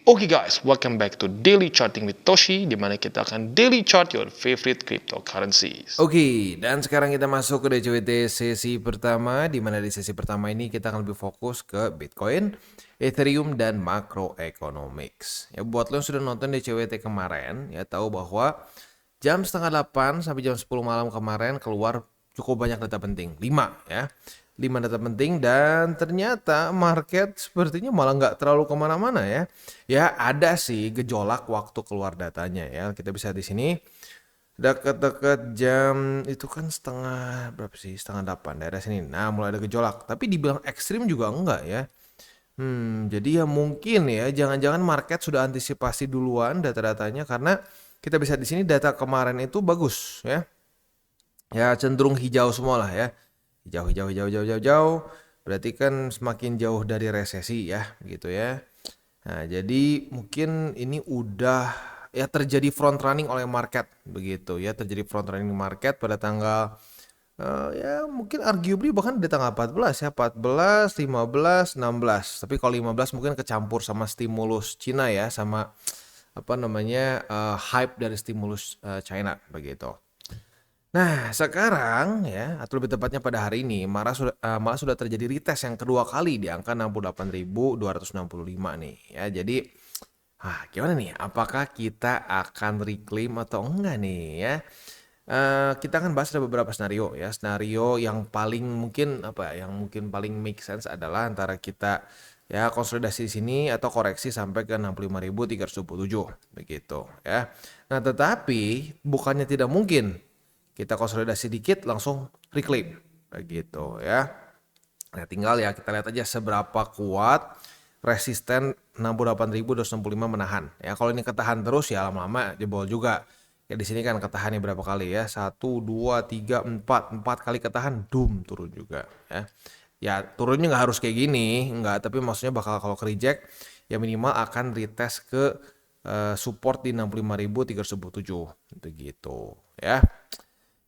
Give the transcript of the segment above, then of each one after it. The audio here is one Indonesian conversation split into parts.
Oke guys, welcome back to Daily Charting with Toshi, di mana kita akan daily chart your favorite cryptocurrencies. Oke, dan sekarang kita masuk ke DCWT sesi pertama, di mana di sesi pertama ini kita akan lebih fokus ke Bitcoin, Ethereum, dan macroeconomics. Ya, buat lo yang sudah nonton DCWT kemarin, ya tahu bahwa jam setengah 8 sampai jam 10 malam kemarin keluar cukup banyak data penting, 5 ya. 5 data penting dan ternyata market sepertinya malah nggak terlalu kemana-mana ya. Ya ada sih gejolak waktu keluar datanya ya. Kita bisa di sini dekat-dekat jam itu kan setengah berapa sih? Setengah 8 daerah sini. Nah mulai ada gejolak. Tapi dibilang ekstrim juga enggak ya. Jadi ya mungkin ya jangan-jangan market sudah antisipasi duluan data-datanya karena kita bisa di sini data kemarin itu bagus ya. Ya cenderung hijau semua lah ya. Hijau, hijau, hijau, hijau, hijau, hijau. Berarti kan semakin jauh dari resesi ya, gitu ya. Nah, jadi mungkin ini udah ya terjadi front running oleh market begitu ya, terjadi front running market pada tanggal ya mungkin arguably bahkan di tanggal 14 ya, 14, 15, 16. Tapi kalau 15 mungkin kecampur sama stimulus Cina ya, sama apa namanya hype dari stimulus China begitu. Nah, sekarang ya, atau lebih tepatnya pada hari ini, malah sudah terjadi retest yang kedua kali di angka 68.265 nih. Ya, jadi, gimana nih? Apakah kita akan reclaim atau enggak nih ya? Kita akan bahas ada beberapa skenario ya. Skenario yang paling mungkin apa ya, yang mungkin paling make sense adalah antara kita ya konsolidasi di sini atau koreksi sampai ke 65.327 begitu ya. Nah, tetapi bukannya tidak mungkin kita konsolidasi dikit langsung reclaim begitu ya. Nah, tinggal ya kita lihat aja seberapa kuat resisten 68.265 menahan. Ya, kalau ini ketahan terus ya lama-lama jebol juga. Ya di sini kan ketahannya berapa kali ya? 1, 2, 3, 4 kali ketahan, turun juga ya. Ya turunnya nggak harus kayak gini, nggak. Tapi maksudnya bakal kalau ke reject ya minimal akan retest ke support di 65.397 gitu ya.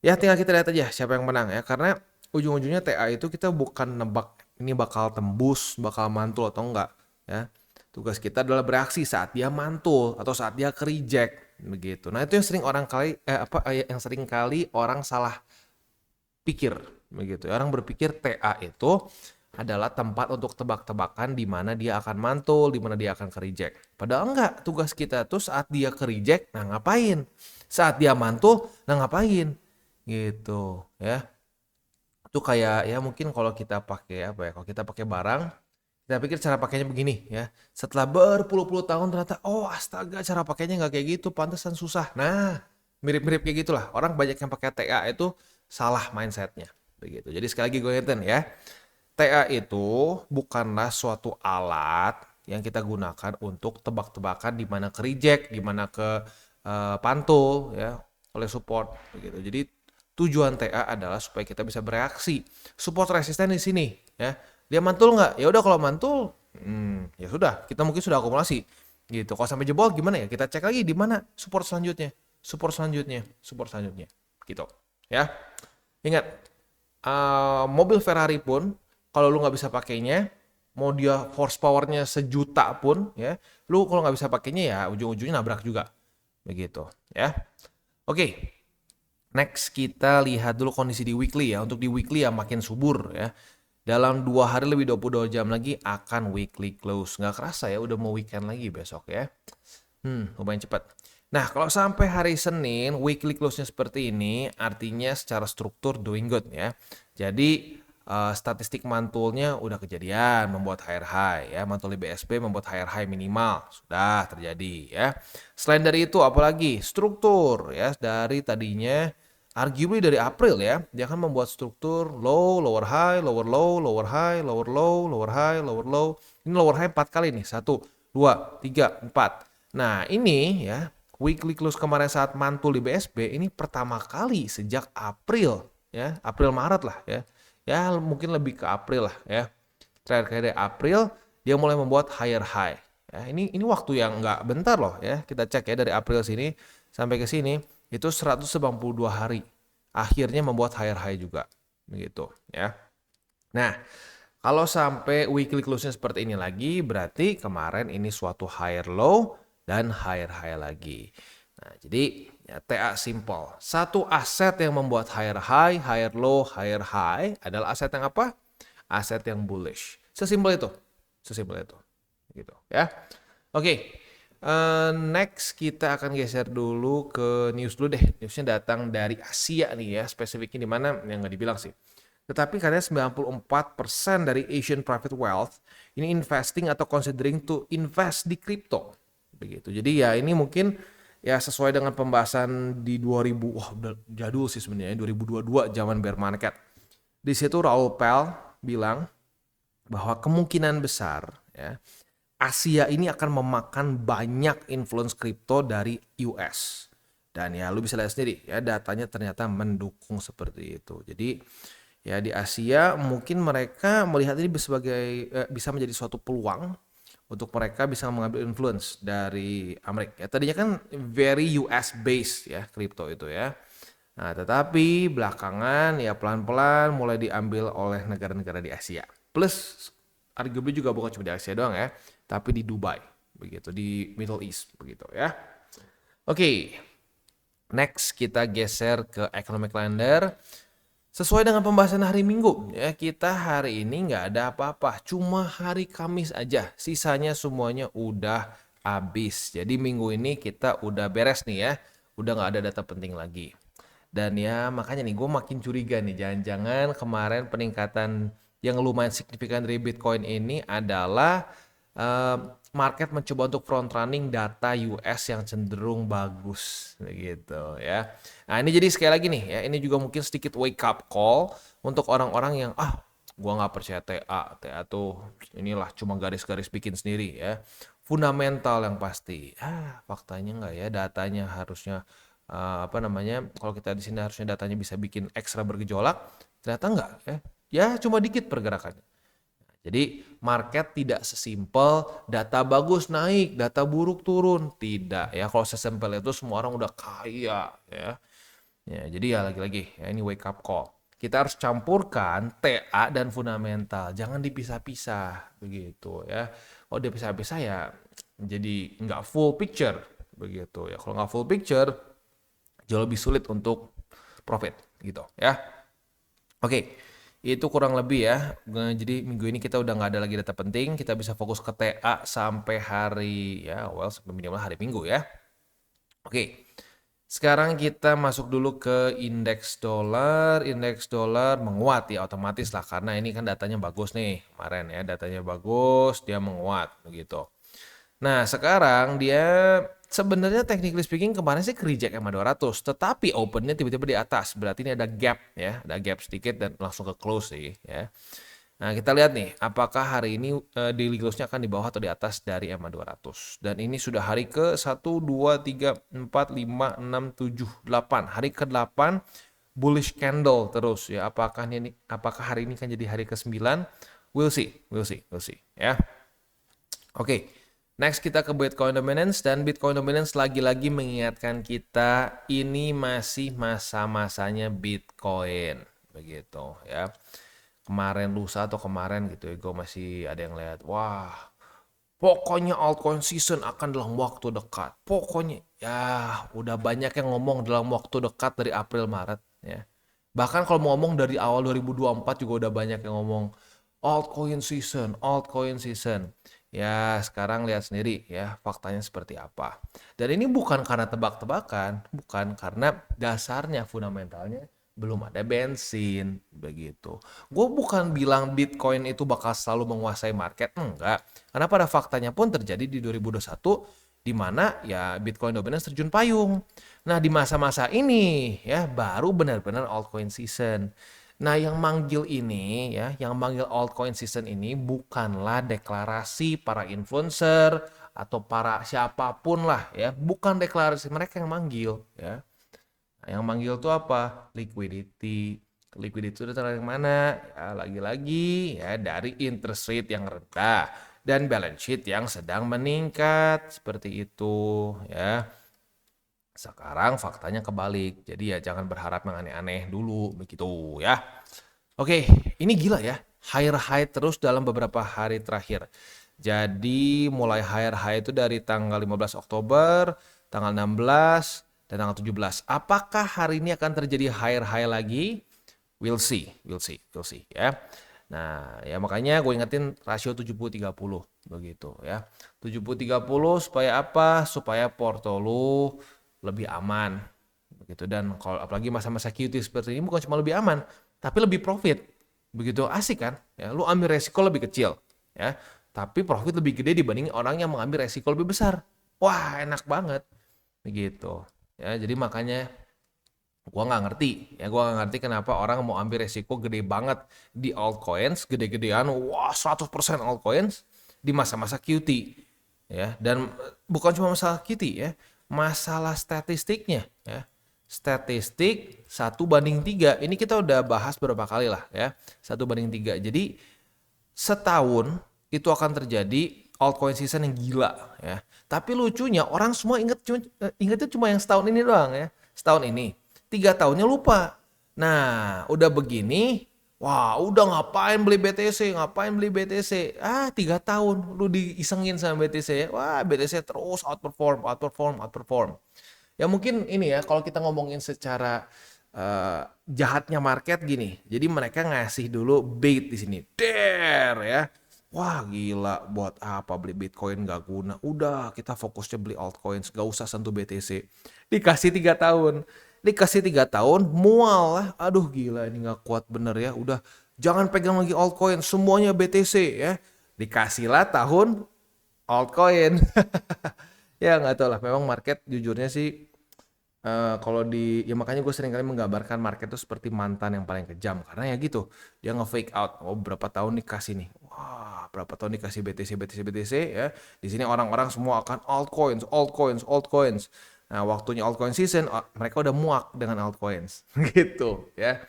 Ya tinggal kita lihat aja siapa yang menang ya. Karena ujung-ujungnya TA itu kita bukan nebak ini bakal tembus, bakal mantul atau enggak ya. Tugas kita adalah bereaksi saat dia mantul atau saat dia ke reject begitu. Nah, itu yang sering orang kali yang sering kali orang salah pikir begitu. Orang berpikir TA itu adalah tempat untuk tebak-tebakan di mana dia akan mantul, di mana dia akan ke reject. Padahal enggak, tugas kita tuh saat dia ke reject, nah ngapain? Saat dia mantul, nah ngapain? Gitu ya. Itu kayak ya mungkin kalau kita pakai apa ya? Kalau kita pakai barang, kita pikir cara pakainya begini ya. Setelah berpuluh-puluh tahun ternyata oh astaga cara pakainya nggak kayak gitu, pantesan susah. Nah, mirip-mirip kayak gitulah. Orang banyak yang pakai TA itu salah mindsetnya begitu. Jadi sekali lagi gue ingetin ya, TA itu bukanlah suatu alat yang kita gunakan untuk tebak-tebakan di mana ke reject, di mana ke pantul ya oleh support begitu. Jadi tujuan TA adalah supaya kita bisa bereaksi. Support resisten di sini ya. Dia mantul nggak? Ya udah kalau mantul, ya sudah. Kita mungkin sudah akumulasi gitu. Kalau sampai jebol gimana ya? Kita cek lagi di mana support selanjutnya, support selanjutnya, support selanjutnya, gitu. Ya, ingat mobil Ferrari pun kalau lu nggak bisa pakainya, mau dia horsepowernya sejuta pun ya, lu kalau nggak bisa pakainya ya ujung-ujungnya nabrak juga, begitu ya. Oke, next kita lihat dulu kondisi di weekly ya. Untuk di weekly ya makin subur ya. Dalam 2 hari lebih 22 jam lagi akan weekly close. Nggak kerasa ya udah mau weekend lagi besok ya. Lumayan cepat. Nah, kalau sampai hari Senin, weekly close-nya seperti ini, artinya secara struktur doing good ya. Jadi, statistik mantulnya udah kejadian, membuat higher high ya. Mantul di BSP membuat higher high minimal. Sudah terjadi ya. Selain dari itu, apalagi struktur ya. Dari tadinya, arguably dari April ya, dia akan membuat struktur low, lower high, lower low, lower high, lower low, lower high, lower low. Ini lower high 4 kali nih. 1, 2, 3, 4. Nah, ini ya, weekly close kemarin saat mantul di BSB ini pertama kali sejak April ya, April Maret lah ya. Ya, mungkin lebih ke April lah ya. Terakhir dari April dia mulai membuat higher high. Ya, ini waktu yang nggak bentar loh ya. Kita cek ya dari April sini sampai ke sini itu 192 hari. Akhirnya membuat higher high juga. Begitu ya. Nah, Kalau sampai weekly close-nya seperti ini lagi, berarti kemarin ini suatu higher low dan higher high lagi. Nah, jadi ya, TA simple. Satu aset yang membuat higher high, higher low, higher high adalah aset yang apa? Aset yang bullish. Sesimpel itu. Sesimpel itu. Gitu ya. Oke. Next kita akan geser dulu ke news dulu deh. Newsnya datang dari Asia nih ya. Spesifiknya di mana yang nggak dibilang sih. Tetapi katanya 94% dari Asian private wealth ini investing atau considering to invest di crypto. Begitu. Jadi ya ini mungkin ya sesuai dengan pembahasan di 2000, wah udah jadul sih sebenarnya, 2022 zaman bear market. Di situ Raoul Pal bilang bahwa kemungkinan besar ya Asia ini akan memakan banyak influence kripto dari US. Dan ya lu bisa lihat sendiri ya datanya ternyata mendukung seperti itu. Jadi ya di Asia mungkin mereka melihat ini sebagai bisa menjadi suatu peluang untuk mereka bisa mengambil influence dari Amerika. Ya, tadinya kan very US based ya kripto itu ya. Nah, tetapi belakangan ya pelan-pelan mulai diambil oleh negara-negara di Asia. Plus arguably juga bukan cuma di Asia doang ya, tapi di Dubai begitu, di Middle East begitu ya. Oke. Next kita geser ke economic calendar. Sesuai dengan pembahasan hari Minggu, ya kita hari ini nggak ada apa-apa, cuma hari Kamis aja. Sisanya semuanya udah habis. Jadi minggu ini kita udah beres nih ya, udah nggak ada data penting lagi. Dan ya makanya nih gue makin curiga nih, jangan-jangan kemarin peningkatan yang lumayan signifikan dari Bitcoin ini adalah eh, market mencoba untuk front running data US yang cenderung bagus begitu ya. Nah, ini jadi sekali lagi nih ya, ini juga mungkin sedikit wake up call untuk orang-orang yang gua nggak percaya TA. TA tuh inilah cuma garis-garis bikin sendiri ya. Fundamental yang pasti. Faktanya nggak ya, datanya harusnya apa namanya? Kalau kita di sini harusnya datanya bisa bikin ekstra bergejolak, ternyata nggak ya. Ya cuma dikit pergerakannya. Jadi market tidak sesimpel data bagus naik, data buruk turun. Tidak ya, kalau sesimpel itu semua orang udah kaya ya. Ya, jadi ya lagi-lagi ya ini wake up call. Kita harus campurkan TA dan fundamental, jangan dipisah-pisah begitu ya. Kalau dipisah-pisah ya jadi nggak full picture begitu ya. Kalau nggak full picture jauh lebih sulit untuk profit gitu ya. Oke, itu kurang lebih ya. Jadi minggu ini kita udah nggak ada lagi data penting. Kita bisa fokus ke TA sampai hari ya, sampai minimal hari Minggu ya. Oke, sekarang kita masuk dulu ke indeks dolar. Indeks dolar menguat ya otomatis lah karena ini kan datanya bagus nih kemarin ya. Datanya bagus, dia menguat begitu. Nah, sekarang dia sebenarnya technically speaking kemarin sih ke-reject sama 200, tetapi opennya tiba-tiba di atas. Berarti ini ada gap ya, ada gap sedikit dan langsung ke close sih ya. Nah, kita lihat nih apakah hari ini daily close-nya akan di bawah atau di atas dari EMA 200. Dan ini sudah hari ke 1 2 3 4 5 6 7 8. Hari ke-8 bullish candle terus ya. Apakah hari ini kan jadi hari ke-9? We'll see, ya. Oke. Next kita ke Bitcoin Dominance dan Bitcoin Dominance lagi-lagi mengingatkan kita ini masih masa-masanya Bitcoin begitu ya. Kemarin lusa atau kemarin gitu ya gue masih ada yang lihat wah pokoknya altcoin season akan dalam waktu dekat. Pokoknya ya udah banyak yang ngomong dalam waktu dekat dari April Maret ya. Bahkan kalau mau ngomong dari awal 2024 juga udah banyak yang ngomong altcoin season, altcoin season. Ya, sekarang lihat sendiri ya faktanya seperti apa. Dan ini bukan karena tebak-tebakan, bukan karena dasarnya fundamentalnya belum ada bensin begitu. Gue bukan bilang Bitcoin itu bakal selalu menguasai market, enggak. Karena pada faktanya pun terjadi di 2021 di mana ya Bitcoin dominance terjun payung. Nah, di masa-masa ini ya baru benar-benar altcoin season. Nah, yang manggil ini ya, yang manggil altcoin season ini bukanlah deklarasi para influencer atau para siapapun lah ya, bukan deklarasi mereka yang manggil ya. Nah, yang manggil tuh apa? Liquidity. Liquidity itu dari mana? Ya, lagi-lagi ya dari interest rate yang rendah dan balance sheet yang sedang meningkat seperti itu ya. Sekarang faktanya kebalik. Jadi ya jangan berharap yang aneh-aneh dulu begitu ya. Oke, ini gila ya. higher high terus dalam beberapa hari terakhir. Jadi mulai higher high itu dari tanggal 15 Oktober, tanggal 16, dan tanggal 17. Apakah hari ini akan terjadi higher high lagi? We'll see ya. Nah, ya makanya gue ingetin rasio 70-30 begitu ya. 70-30 supaya apa? Supaya porto lu lebih aman begitu. Dan kalau apalagi masa-masa QT seperti ini bukan cuma lebih aman, tapi lebih profit. Begitu asik kan? Ya, lu ambil resiko lebih kecil ya, tapi profit lebih gede dibanding orang yang mengambil resiko lebih besar. Wah, enak banget begitu. Ya, jadi makanya gua nggak ngerti kenapa orang mau ambil resiko gede banget di altcoins, gede-gedean, wah 100% altcoins di masa-masa QT ya. Dan bukan cuma masalah QT ya, masalah statistiknya ya. Statistik 1:3. Ini kita udah bahas beberapa kali lah ya. 1:3. Jadi setahun itu akan terjadi altcoin season yang gila ya. Tapi lucunya orang semua ingetnya cuma yang setahun ini doang ya. Setahun ini. 3 tahunnya lupa. Nah, udah begini, wah udah ngapain beli BTC, 3 tahun lu diisengin sama BTC. Wah, BTC terus outperform. Ya mungkin ini ya, kalau kita ngomongin secara jahatnya market gini. Jadi mereka ngasih dulu bait di sini. Ya. Wah gila, buat apa beli Bitcoin gak guna. Udah kita fokusnya beli altcoins, gak usah sentuh BTC. Dikasih 3 tahun. Mual lah. Aduh gila ini gak kuat bener ya. Udah jangan pegang lagi altcoin, semuanya BTC ya. Dikasihlah tahun altcoin. Ya nggak tahu lah, memang market jujurnya sih kalau ya makanya gue sering kali menggambarkan market itu seperti mantan yang paling kejam karena ya gitu, dia nge-fake out. Oh berapa tahun dikasih nih, wah berapa tahun dikasih BTC ya. Di sini orang-orang semua akan altcoins. Nah waktunya altcoin season, mereka udah muak dengan altcoins gitu ya.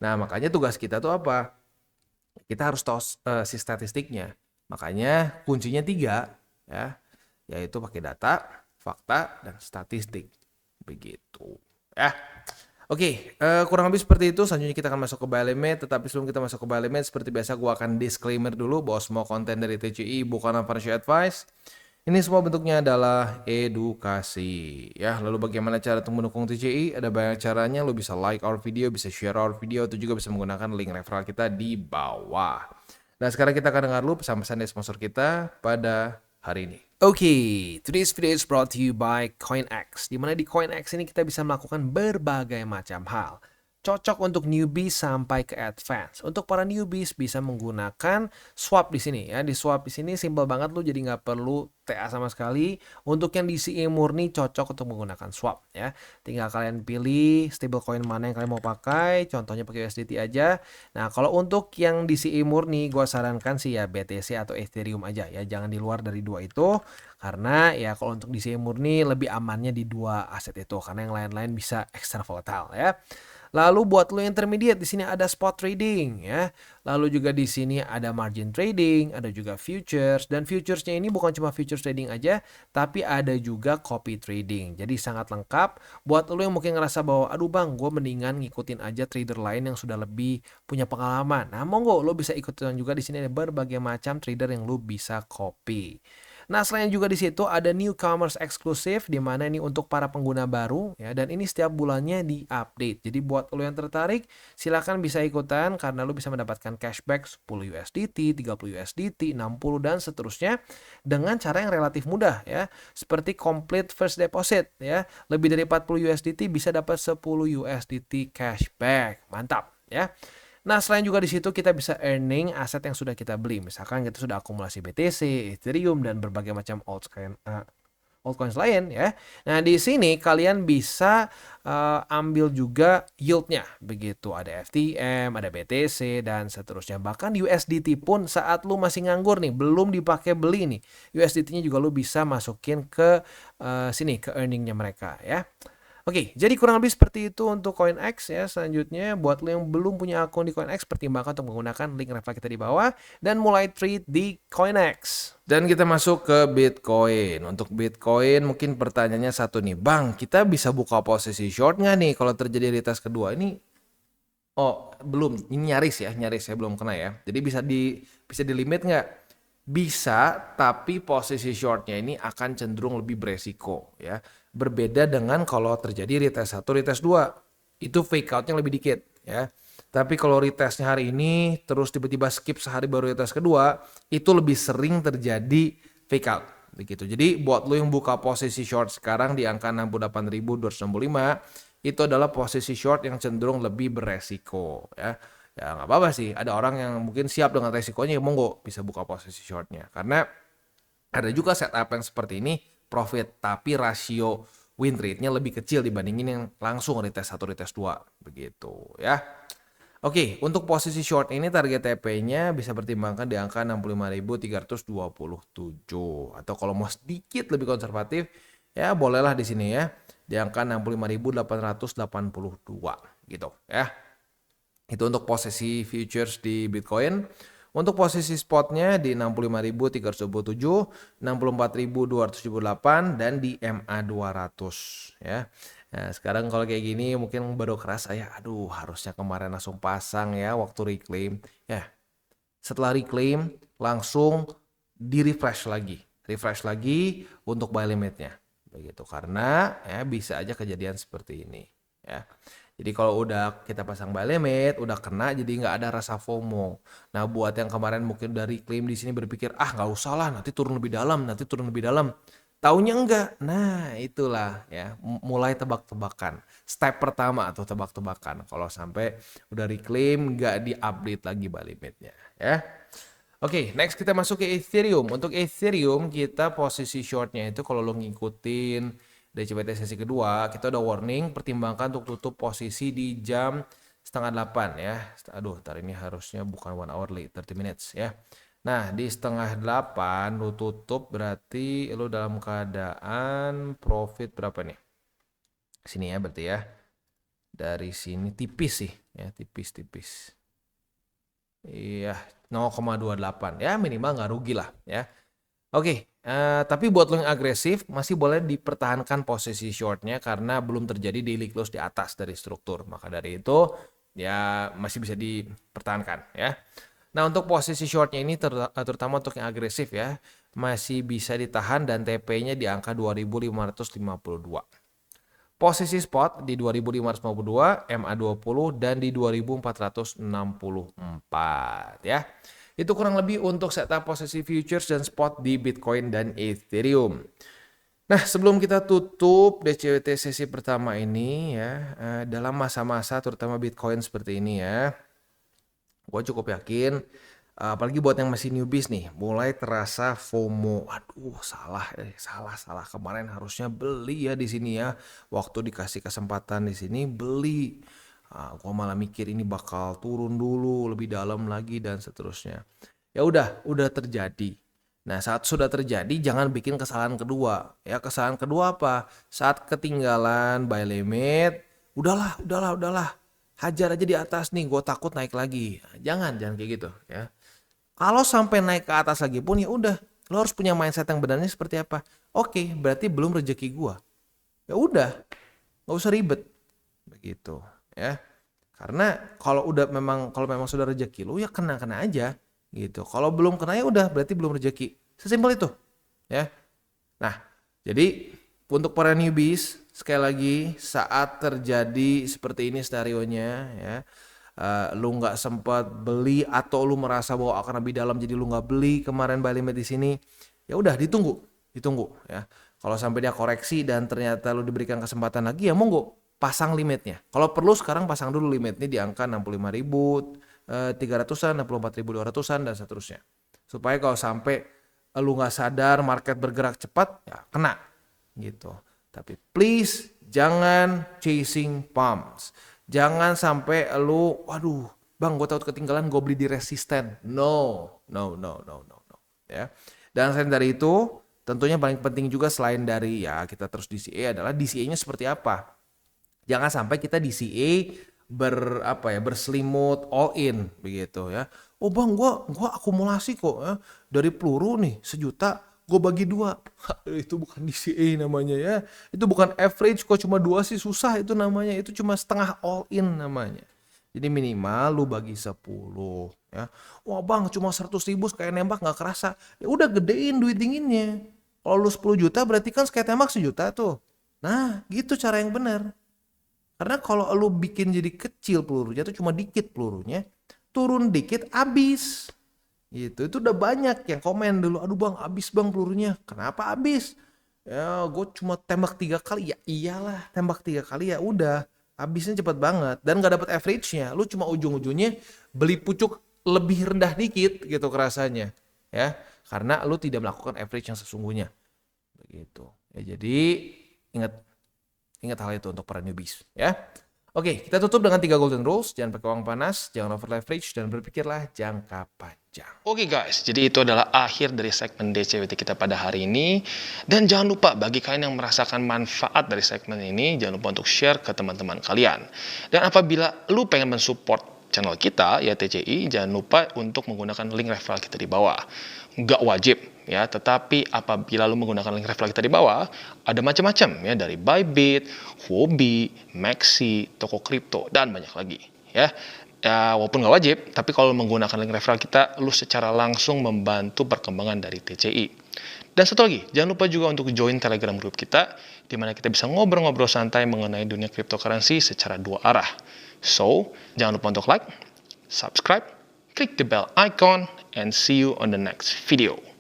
Nah makanya tugas kita tuh apa? Kita harus tahu si statistiknya. Makanya kuncinya 3 ya, yaitu pakai data, fakta, dan statistik. Begitu. Ya. Oke, kurang lebih seperti itu. Selanjutnya kita akan masuk ke buy limit. Tetapi sebelum kita masuk ke buy limit, seperti biasa gue akan disclaimer dulu bahwa semua konten dari TCI bukan financial advice. Ini semua bentuknya adalah edukasi. Ya, lalu bagaimana cara untuk mendukung TCI? Ada banyak caranya. Lo bisa like our video, bisa share our video, atau juga bisa menggunakan link referral kita di bawah. Nah, sekarang kita akan dengar dulu pesan-pesan dari sponsor kita pada hari ini. Oke, today's video is brought to you by CoinX. Di mana di CoinX ini kita bisa melakukan berbagai macam hal. Cocok untuk newbies sampai ke advance. Untuk para newbies bisa menggunakan swap di sini ya. Di swap di sini simple banget, lu jadi nggak perlu TA sama sekali. Untuk yang DCA murni cocok untuk menggunakan swap ya. Tinggal kalian pilih stablecoin mana yang kalian mau pakai. Contohnya pakai USDT aja. Nah kalau untuk yang DCA murni, gue sarankan sih ya BTC atau Ethereum aja ya. Jangan di luar dari dua itu. Karena ya kalau untuk DCA murni lebih amannya di dua aset itu. Karena yang lain-lain bisa extra volatile ya. Lalu buat lo intermediate di sini ada spot trading ya. Lalu juga di sini ada margin trading, ada juga futures, dan futuresnya ini bukan cuma futures trading aja, tapi ada juga copy trading. Jadi sangat lengkap buat lo yang mungkin ngerasa bahwa aduh bang, gue mendingan ngikutin aja trader lain yang sudah lebih punya pengalaman. Nah, monggo lo bisa ikutin juga. Di sini ada berbagai macam trader yang lo bisa copy. Nah, selain juga di situ ada newcomers eksklusif, di mana ini untuk para pengguna baru ya, dan ini setiap bulannya di-update. Jadi buat lo yang tertarik, silakan bisa ikutan karena lo bisa mendapatkan cashback 10 USDT, 30 USDT, 60 dan seterusnya dengan cara yang relatif mudah ya. Seperti complete first deposit ya. Lebih dari 40 USDT bisa dapat 10 USDT cashback. Mantap ya. Nah, selain juga di situ kita bisa earning aset yang sudah kita beli. Misalkan kita sudah akumulasi BTC, Ethereum, dan berbagai macam altcoins lain ya. Nah, di sini kalian bisa ambil juga yieldnya. Begitu, ada FTM, ada BTC, dan seterusnya. Bahkan USDT pun saat lu masih nganggur nih, belum dipakai beli nih, USDT-nya juga lu bisa masukin ke sini, ke earningnya mereka ya. Oke, jadi kurang lebih seperti itu untuk CoinX ya. Selanjutnya, buat lo yang belum punya akun di CoinX, pertimbangkan untuk menggunakan link referral kita di bawah dan mulai trade di CoinX. Dan kita masuk ke Bitcoin. Untuk Bitcoin mungkin pertanyaannya satu nih, Bang, kita bisa buka posisi short nggak nih kalau terjadi retest kedua? Ini Oh, belum. Ini nyaris ya belum kena ya. Jadi bisa di limit nggak? Bisa, tapi posisi shortnya ini akan cenderung lebih beresiko ya. Berbeda dengan kalau terjadi retest 1, retest 2. Itu fake outnya lebih dikit ya. Tapi kalau retestnya hari ini terus tiba-tiba skip sehari baru retest kedua, itu lebih sering terjadi fake out begitu. Jadi buat lo yang buka posisi short sekarang di angka 68.265, itu adalah posisi short yang cenderung lebih beresiko ya. Ya nggak apa-apa sih, ada orang yang mungkin siap dengan resikonya, ya monggo bisa buka posisi shortnya. Karena ada juga setup yang seperti ini profit, tapi rasio win rate-nya lebih kecil dibandingin yang langsung retest 1, retest 2 begitu ya. Oke, untuk posisi short ini target TP-nya bisa pertimbangkan di angka 65.327, atau kalau mau sedikit lebih konservatif ya bolehlah di sini ya di angka 65.882 gitu ya. Itu untuk posisi futures di Bitcoin. Untuk posisi spotnya di 65.327, 64.278 dan di MA200 ya. Nah, sekarang kalau kayak gini mungkin baru kerasa ya, aduh harusnya kemarin langsung pasang ya waktu reclaim. Ya, setelah reclaim langsung di-refresh lagi. Refresh lagi untuk buy limitnya. Begitu, karena ya bisa aja kejadian seperti ini ya. Jadi kalau udah kita pasang buy limit, udah kena, jadi nggak ada rasa FOMO. Nah buat yang kemarin mungkin udah reclaim di sini berpikir, ah nggak usah lah, nanti turun lebih dalam, nanti turun lebih dalam. Taunya enggak. Nah itulah ya, mulai tebak-tebakan. Step pertama atau tebak-tebakan. Kalau sampai udah reclaim, nggak di-update lagi buy limitnya ya. Oke, next kita masuk ke Ethereum. Untuk Ethereum kita posisi shortnya itu kalau lo ngikutin DCBT sesi kedua, kita udah warning, pertimbangkan untuk tutup posisi di jam 7:30 ya. Aduh, ntar ini harusnya bukan 1 hour late, 30 minutes ya. Nah, di 7:30 lo tutup berarti lo dalam keadaan profit berapa nih? Sini ya berarti ya. Dari sini tipis sih ya, tipis-tipis. Iya, 0,28 ya, minimal nggak rugi lah ya. Oke, tapi buat lo yang agresif masih boleh dipertahankan posisi shortnya karena belum terjadi daily close di atas dari struktur. Maka dari itu ya masih bisa dipertahankan ya. Nah untuk posisi shortnya ini terutama untuk yang agresif ya masih bisa ditahan dan TP-nya di angka 2.552. Posisi spot di 2.552, MA20 dan di 2.464 ya. Itu kurang lebih untuk setup posisi futures dan spot di Bitcoin dan Ethereum. Nah, sebelum kita tutup DCWT sesi pertama ini ya, dalam masa-masa terutama Bitcoin seperti ini ya, gue cukup yakin, apalagi buat yang masih newbies nih, mulai terasa FOMO. Aduh, salah. Kemarin harusnya beli ya di sini ya. Waktu dikasih kesempatan di sini beli. Gue malah mikir ini bakal turun dulu, lebih dalam lagi dan seterusnya. Ya udah terjadi. Nah, saat sudah terjadi jangan bikin kesalahan kedua. Ya, kesalahan kedua apa? Saat ketinggalan buy limit, udahlah. Hajar aja di atas nih, gue takut naik lagi. Jangan kayak gitu ya. Kalau sampai naik ke atas lagi pun ya udah, lo harus punya mindset yang benarnya seperti apa. Oke, berarti belum rezeki gue. Ya udah, nggak usah ribet begitu ya. Karena kalau memang sudah rezeki lo ya kena aja gitu. Kalau belum kena ya udah berarti belum rezeki. Sesimpel itu ya. Nah, jadi untuk para newbies sekali lagi saat terjadi seperti ini scenarionya ya, lu nggak sempat beli atau lu merasa bahwa akan lebih dalam jadi lu nggak beli kemarin buy limit di sini, ya udah ditunggu ya. Kalau sampai dia koreksi dan ternyata lu diberikan kesempatan lagi ya monggo pasang limitnya. Kalau perlu sekarang pasang dulu limitnya di angka 65.300-an, 64.200-an dan seterusnya. Supaya kalau sampai lu nggak sadar market bergerak cepat ya kena gitu. Tapi please jangan chasing pumps. Jangan sampai lu, waduh, bang, gue takut ketinggalan, gue beli di resisten. No. Ya. Dan selain dari itu, tentunya paling penting juga selain dari ya kita terus DCA adalah DCA-nya seperti apa. Jangan sampai kita DCA berselimut all in begitu ya. Oh bang, gue akumulasi kok ya. Dari peluru nih 1 juta. Gue bagi 2, itu bukan DCA namanya ya, itu bukan average, kok cuma 2 sih susah itu namanya, itu cuma setengah all in namanya. Jadi minimal lu bagi 10 ya. Wah bang cuma 100.000 kayak nembak nggak kerasa. Ya udah gedein duit dinginnya. Kalau lu 10 juta berarti kan sekali tembak 1 juta tuh. Nah gitu cara yang benar. Karena kalau lu bikin jadi kecil pelurunya tuh cuma dikit pelurunya. Turun dikit abis. Gitu. Itu udah banyak yang komen dulu. Aduh bang abis bang pelurunya. Kenapa abis? Ya gue cuma tembak 3 kali. Ya iyalah tembak 3 kali ya udah. Habisnya cepet banget dan gak dapet average-nya. Lu cuma ujung-ujungnya beli pucuk lebih rendah dikit gitu kerasanya. Ya, karena lu tidak melakukan average yang sesungguhnya. Begitu. Ya jadi ingat ingat hal itu untuk para newbies ya. Oke, kita tutup dengan 3 golden rules. Jangan pakai uang panas, jangan over leverage, dan berpikirlah jangka panjang. Oke guys, jadi itu adalah akhir dari segmen DCWT kita pada hari ini. Dan jangan lupa bagi kalian yang merasakan manfaat dari segmen ini, jangan lupa untuk share ke teman-teman kalian. Dan apabila lu pengen mensupport channel kita, ya TCI, jangan lupa untuk menggunakan link referral kita di bawah. Nggak wajib, ya, tetapi apabila lu menggunakan link referral kita di bawah, ada macam-macam, ya, dari Bybit, Huobi, Maxi, toko kripto, dan banyak lagi, ya. Ya, walaupun nggak wajib, tapi kalau menggunakan link referral kita, lu secara langsung membantu perkembangan dari TCI. Dan satu lagi, jangan lupa juga untuk join Telegram group kita, di mana kita bisa ngobrol-ngobrol santai mengenai dunia cryptocurrency secara 2 arah. So, jangan lupa untuk like, subscribe, click the bell icon, and see you on the next video.